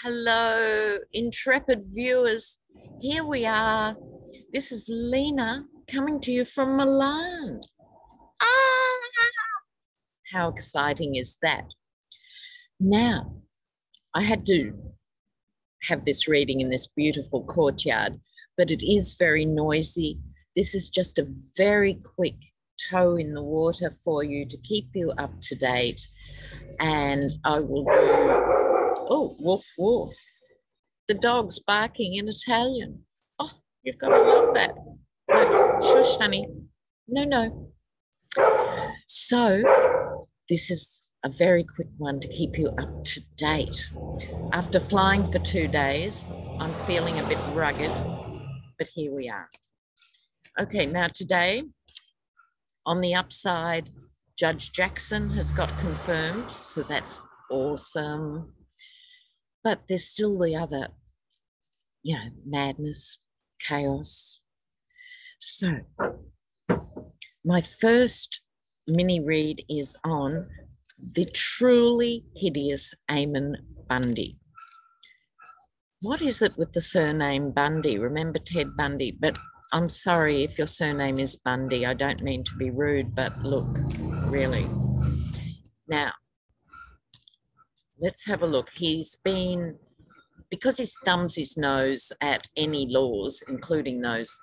Hello, intrepid viewers. Here we are. This is Lena coming to you from Milan. Ah, how exciting is that? Now, I had to have this reading in this beautiful courtyard, but it is very noisy. This is just a very quick toe in the water for you to keep you up to date. And I will do, oh, woof, woof. The dog's barking in Italian. Oh, you've got to love that. No, shush, honey. No. So this is a very quick one to keep you up to date. After flying for 2 days, I'm feeling a bit rugged, but here we are. Okay, now today, on the upside, Judge Jackson has got confirmed, so that's awesome. But there's still the other, madness, chaos. So my first mini read is on the truly hideous Ammon Bundy. What is it with the surname Bundy? Remember Ted Bundy, but I'm sorry if your surname is Bundy. I don't mean to be rude, but look, really. Now, let's have a look. He's been, because he thumbs his nose at any laws, including those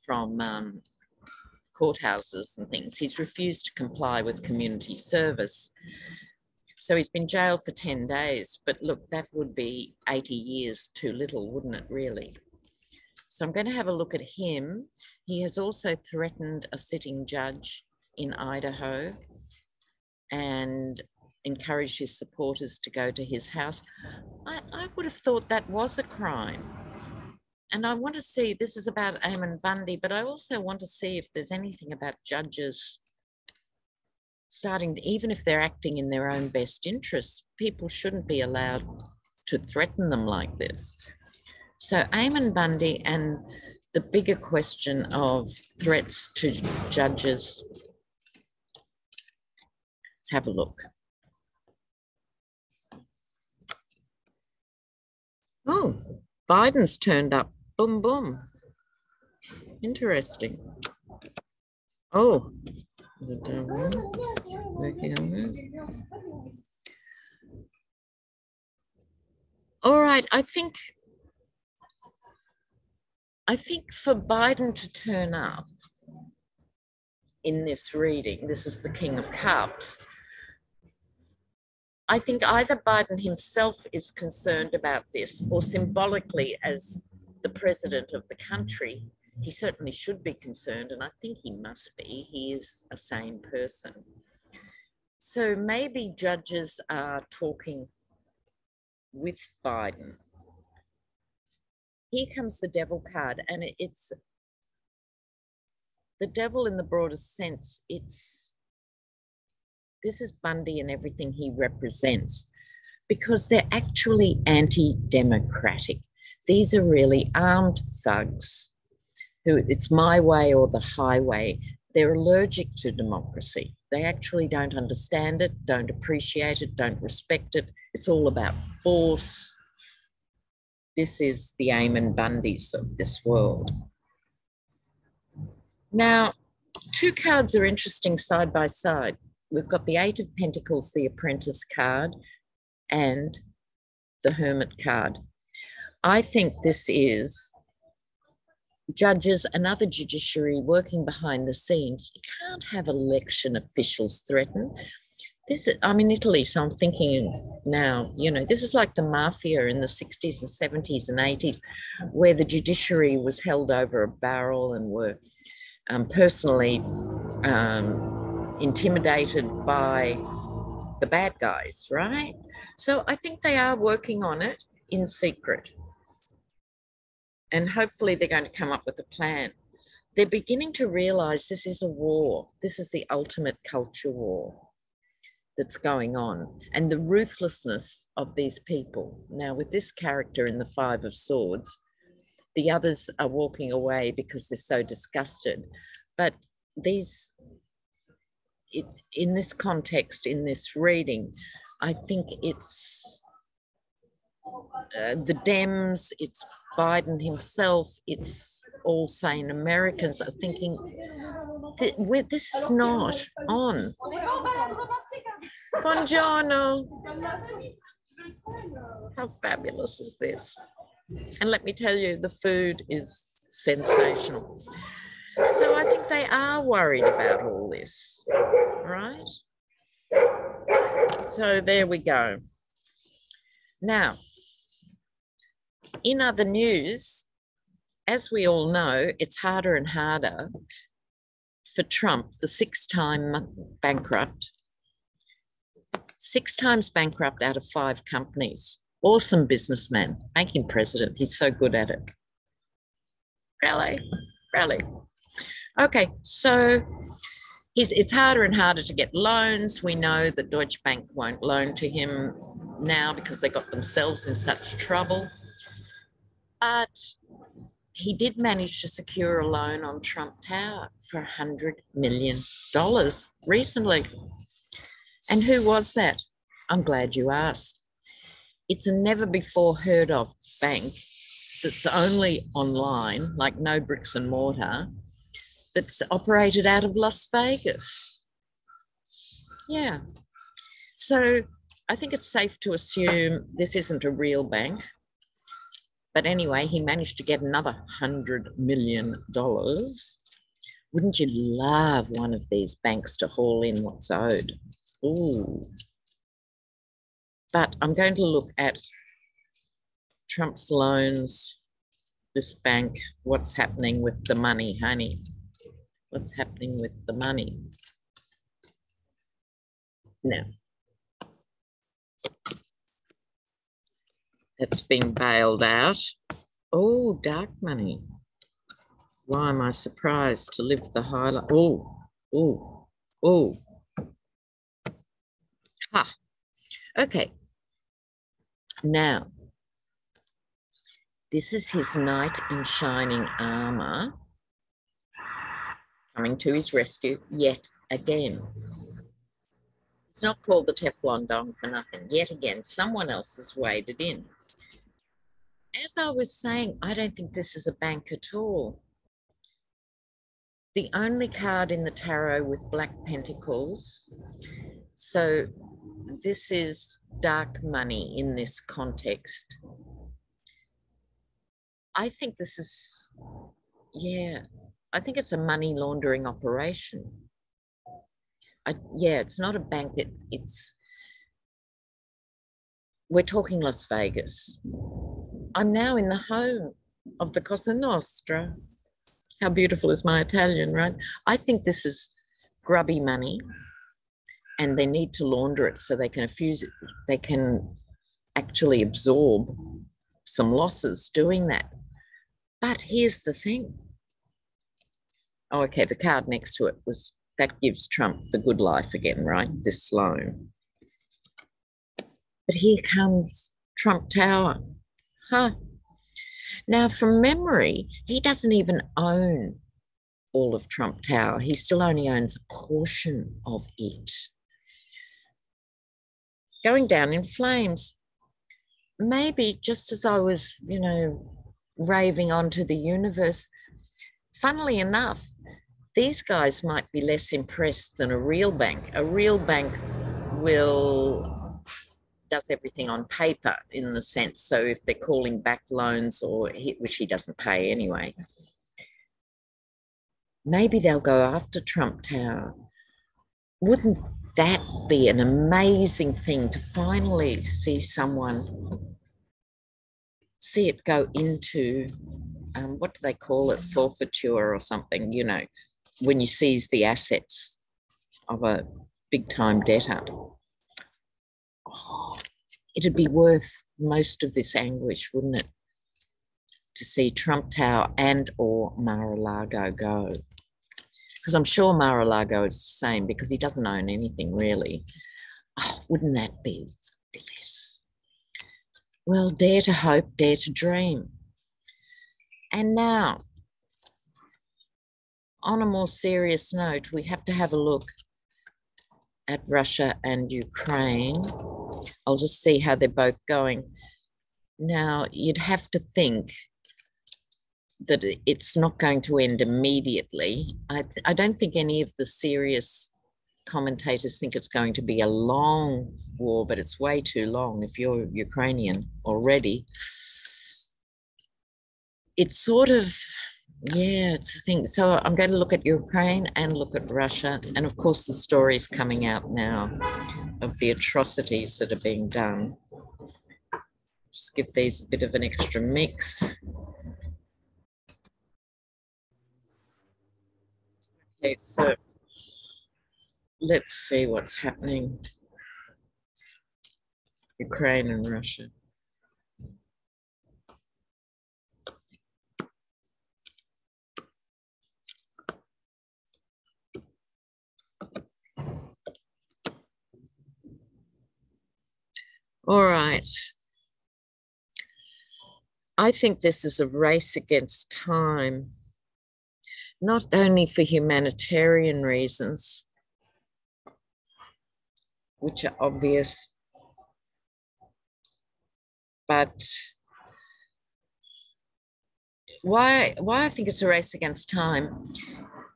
from courthouses and things, he's refused to comply with community service. So he's been jailed for 10 days. But look, that would be 80 years too little, wouldn't it, really? So I'm going to have a look at him. He has also threatened a sitting judge in Idaho and encouraged his supporters to go to his house. I would have thought that was a crime. And I want to see, this is about Ammon Bundy, but I also want to see if there's anything about judges starting to, even if they're acting in their own best interests, people shouldn't be allowed to threaten them like this. So Ammon Bundy and the bigger question of threats to judges. Let's have a look. Oh, Biden's turned up. Boom, boom. Interesting. Oh, the devil. Working on that. All right, I think for Biden to turn up in this reading, this is the King of Cups, I think either Biden himself is concerned about this, or symbolically as the president of the country, he certainly should be concerned, and I think he must be. He is a sane person. So maybe judges are talking with Biden. Here comes the devil card, and it's the devil in the broadest sense. This is Bundy and everything he represents, because they're actually anti-democratic. These are really armed thugs who, it's my way or the highway. They're allergic to democracy. They actually don't understand it, don't appreciate it, don't respect it. It's all about force. This is the Ammon Bundys of this world. Now, two cards are interesting side by side. We've got the Eight of Pentacles, the Apprentice card, and the Hermit card. I think this is judges and other judiciary working behind the scenes. You can't have election officials threaten. I'm in Italy, so I'm thinking now, this is like the mafia in the 60s and 70s and 80s, where the judiciary was held over a barrel and were personally intimidated by the bad guys, right? So I think they are working on it in secret. And hopefully they're going to come up with a plan. They're beginning to realize this is a war. This is the ultimate culture war that's going on, and the ruthlessness of these people. Now, with this character in the Five of Swords, the others are walking away because they're so disgusted. But in this context, in this reading, I think it's the Dems, it's Biden himself, it's all sane Americans are thinking, this is not on. Buongiorno. How fabulous is this? And let me tell you, the food is sensational. So I think they are worried about all this, right? So there we go. Now, in other news, as we all know, it's harder and harder for Trump, the six-time bankrupt, 6 times bankrupt out of 5 companies. Awesome businessman. Make him president. He's so good at it. Really. Okay, so it's harder and harder to get loans. We know that Deutsche Bank won't loan to him now because they got themselves in such trouble. But he did manage to secure a loan on Trump Tower for $100 million recently. And who was that? I'm glad you asked. It's a never before heard of bank that's only online, like no bricks and mortar, that's operated out of Las Vegas. Yeah. So I think it's safe to assume this isn't a real bank. But anyway, he managed to get another $100 million. Wouldn't you love one of these banks to haul in what's owed? Ooh. But I'm going to look at Trump's loans, this bank, what's happening with the money, honey? What's happening with the money? Now, it's been bailed out. Oh, dark money. Why am I surprised to live the highlight? Oh. Ha. Okay. Now, this is his knight in shining armor coming to his rescue yet again. It's not called the Teflon Don for nothing. Yet again, someone else has waded in. As I was saying, I don't think this is a bank at all. The only card in the tarot with black pentacles. So this is dark money in this context. I think this is, I think it's a money laundering operation. It's not a bank. We're talking Las Vegas. I'm now in the home of the Cosa Nostra. How beautiful is my Italian, right? I think this is grubby money and they need to launder it so they can infuse it. They can actually absorb some losses doing that. But here's the thing. Oh, okay, the card next to it that gives Trump the good life again, right? This loan. But here comes Trump Tower. Huh. Now, from memory, he doesn't even own all of Trump Tower. He still only owns a portion of it. Going down in flames. Maybe just as I was, raving onto the universe, funnily enough, these guys might be less impressed than a real bank. A real bank does everything on paper in the sense, so if they're calling back loans which he doesn't pay anyway, maybe they'll go after Trump Tower. Wouldn't that be an amazing thing to finally see it go into, what do they call it, forfeiture or something, when you seize the assets of a big-time debtor. Oh, it'd be worth most of this anguish, wouldn't it, to see Trump Tower and or Mar-a-Lago go? Because I'm sure Mar-a-Lago is the same because he doesn't own anything really. Oh, wouldn't that be bliss? Well, dare to hope, dare to dream. And now, on a more serious note, we have to have a look at Russia and Ukraine. I'll just see how they're both going. Now, you'd have to think that it's not going to end immediately. I don't think any of the serious commentators think it's going to be a long war, but it's way too long if you're Ukrainian already. It's sort of, yeah, it's a thing. So I'm going to look at Ukraine and look at Russia. And of course, the stories coming out now of the atrocities that are being done. Just give these a bit of an extra mix. Okay, so let's see what's happening. Ukraine and Russia. All right. I think this is a race against time, not only for humanitarian reasons, which are obvious, but why I think it's a race against time.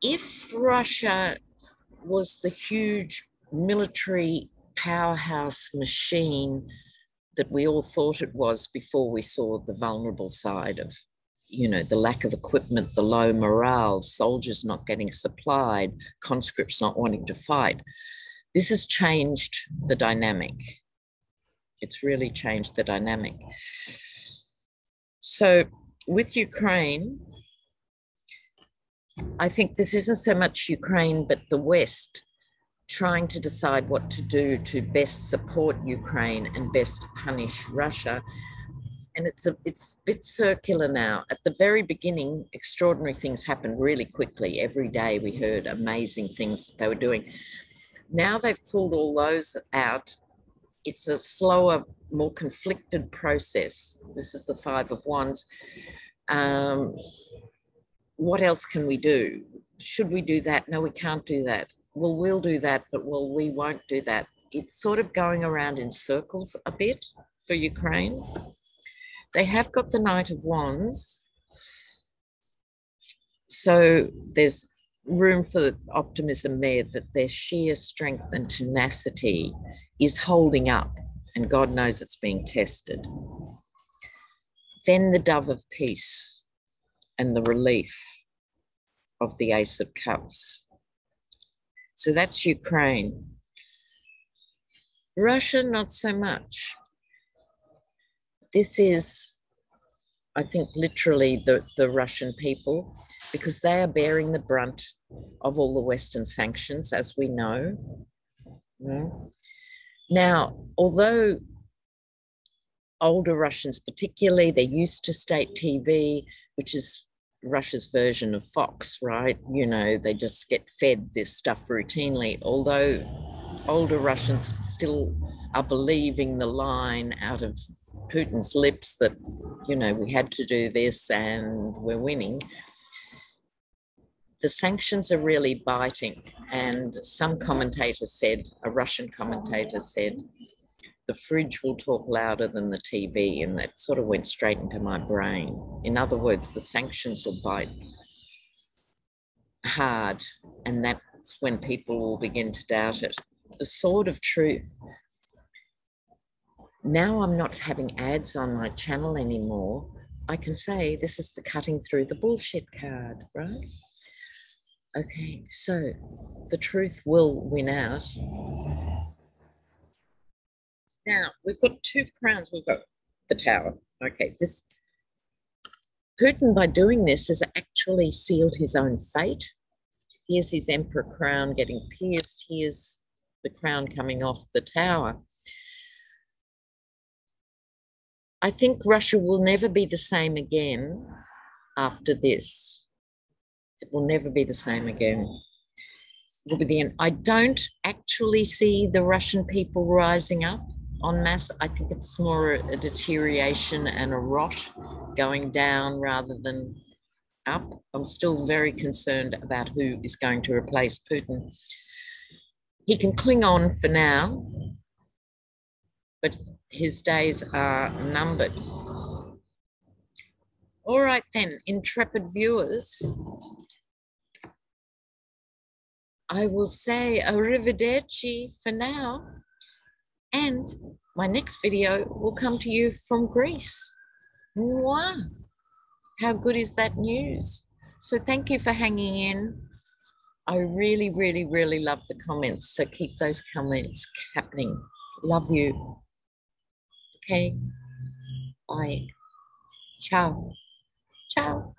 If Russia was the huge military powerhouse machine that we all thought it was before we saw the vulnerable side of, the lack of equipment, the low morale, soldiers not getting supplied, conscripts not wanting to fight. This has changed the dynamic. It's really changed the dynamic. So with Ukraine, I think this isn't so much Ukraine, but the West trying to decide what to do to best support Ukraine and best punish Russia. And it's a bit circular now. At the very beginning, extraordinary things happened really quickly. Every day we heard amazing things that they were doing. Now they've pulled all those out. It's a slower, more conflicted process. This is the Five of Wands. What else can we do? Should we do that? No, we can't do that. Well, we'll do that, but we won't do that. It's sort of going around in circles a bit for Ukraine. They have got the Knight of Wands. So there's room for optimism there that their sheer strength and tenacity is holding up, and God knows it's being tested. Then the Dove of Peace and the relief of the Ace of Cups. So that's Ukraine. Russia, not so much. This is, I think, literally the Russian people, because they are bearing the brunt of all the Western sanctions, as we know. Now, although older Russians particularly, they're used to state TV, which is Russia's version of Fox, right? They just get fed this stuff routinely, although older Russians still are believing the line out of Putin's lips that, we had to do this and we're winning. The sanctions are really biting. And some commentator said, a Russian commentator said, the fridge will talk louder than the TV, and that sort of went straight into my brain. In other words, the sanctions will bite hard, and that's when people will begin to doubt it. The sword of truth. Now I'm not having ads on my channel anymore. I can say this is the cutting through the bullshit card, right? Okay, so the truth will win out. Now, we've got two crowns. We've got the Tower. Okay, Putin, by doing this, has actually sealed his own fate. Here's his emperor crown getting pierced. Here's the crown coming off the Tower. I think Russia will never be the same again after this. It will never be the same again. It will be the end. I don't actually see the Russian people rising up en masse. I think it's more a deterioration and a rot going down rather than up. I'm still very concerned about who is going to replace Putin. He can cling on for now, but his days are numbered. All right then, intrepid viewers, I will say arrivederci for now. And my next video will come to you from Greece. Mwah! How good is that news? So thank you for hanging in. I really, really, really love the comments. So keep those comments happening. Love you. Okay. Bye. Ciao. Ciao.